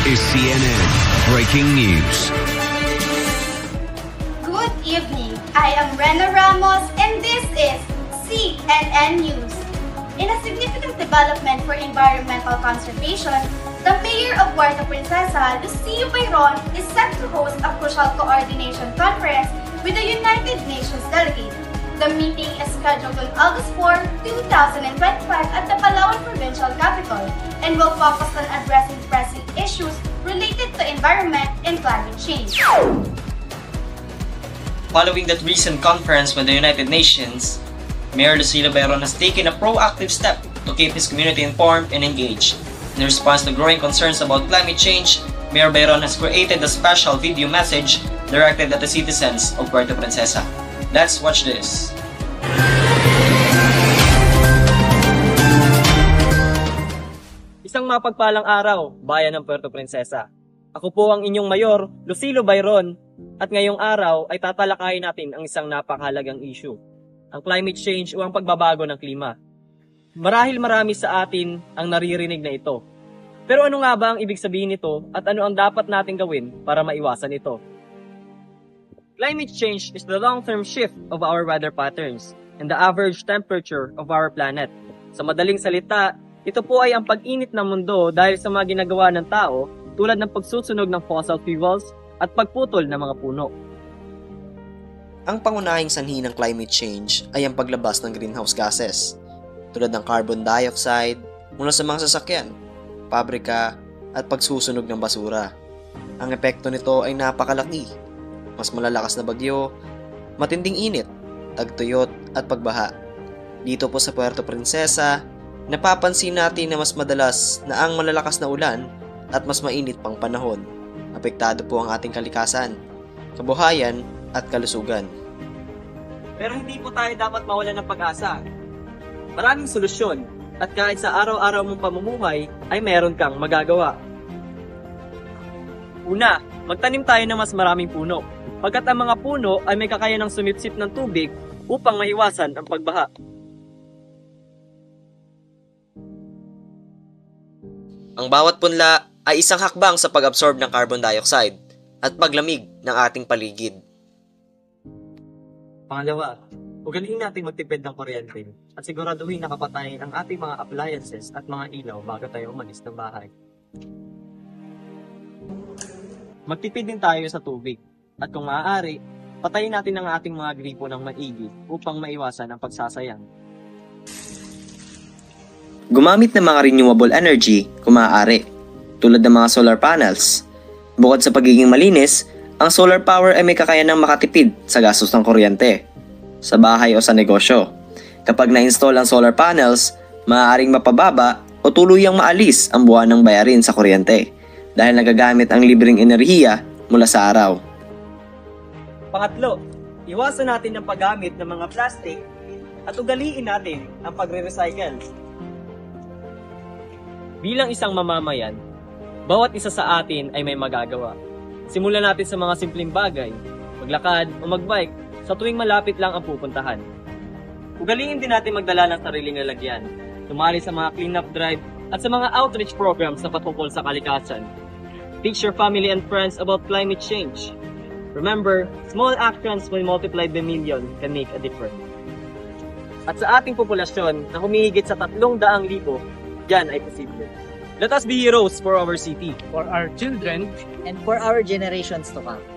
is CNN Breaking News. Good evening. I am Rena Ramos and this is CNN News. In a significant development for environmental conservation, the Mayor of Puerto Princesa, Lucio Bayron, is set to host a crucial coordination conference with the United Nations delegate. The meeting is scheduled on August 4, 2025 at the Palawan Provincial Capital and will focus on addressing pressing issues related to environment and climate change. Following that recent conference with the United Nations, Mayor Lucio Bayron has taken a proactive step to keep his community informed and engaged. In response to growing concerns about climate change, Mayor Bayron has created a special video message directed at the citizens of Puerto Princesa. Let's watch this. Isang mapagpalang araw, bayan ng Puerto Princesa. Ako po ang inyong mayor, Lucio Bayron, at ngayong araw ay tatalakayin natin ang isang napakahalagang issue, ang climate change o ang pagbabago ng klima. Marahil marami sa atin ang naririnig na ito. Pero ano nga ba ang ibig sabihin nito at ano ang dapat nating gawin para maiwasan ito? Climate change is the long-term shift of our weather patterns and the average temperature of our planet. Sa madaling salita, ito po ay ang pag-init ng mundo dahil sa mga ginagawa ng tao tulad ng pagsusunog ng fossil fuels at pagputol ng mga puno. Ang pangunahing sanhi ng climate change ay ang paglabas ng greenhouse gases, tulad ng carbon dioxide mula sa mga sasakyan, pabrika at pagsusunog ng basura. Ang epekto nito ay napakalaki. Mas malalakas na bagyo, matinding init, tagtuyot at pagbaha. Dito po sa Puerto Princesa, napapansin natin na mas madalas na ang malalakas na ulan at mas mainit pang panahon. Apektado po ang ating kalikasan, kabuhayan at kalusugan. Pero hindi po tayo dapat mawalan ng pag-asa. Maraming solusyon at kahit sa araw-araw mong pamumuhay ay meron kang magagawa. Una, magtanim tayo ng mas maraming puno. Pagkat ang mga puno ay may kakayanang sumipsip ng tubig upang maiwasan ang pagbaha. Ang bawat punla ay isang hakbang sa pag-absorb ng carbon dioxide at paglamig ng ating paligid. Pangalawa, ugaliin natin magtipid ng kuryente at siguraduhin nakapatayin ang ating mga appliances at mga ilaw bago tayo umalis ng bahay. Magtipid din tayo sa tubig. At kung maaari, patayin natin ang ating mga gripo ng maigi upang maiwasan ang pagsasayang. Gumamit ng mga renewable energy kung maaari, tulad ng mga solar panels. Bukod sa pagiging malinis, ang solar power ay may kakayanang makatipid sa gastos ng kuryente, sa bahay o sa negosyo. Kapag na-install ang solar panels, maaaring mapababa o tuluyang maalis ang buwan ng bayarin sa kuryente dahil nagagamit ang libreng enerhiya mula sa araw. Pangatlo, iwasan natin ang paggamit ng mga plastic at ugaliin natin ang pagre-recycle. Bilang isang mamamayan, bawat isa sa atin ay may magagawa. Simulan natin sa mga simpleng bagay, maglakad o magbike sa tuwing malapit lang ang pupuntahan. Ugaliin din natin magdala ng sariling lalagyan, tumali sa mga clean-up drive at sa mga outreach programs na patungkol sa kalikasan. Teach your family and friends about climate change. Remember, small actions will multiply the million can make a difference. At sa ating populasyon na humihigit sa 300,000, yan ay posible. Let us be heroes for our city, for our children, and for our generations to come.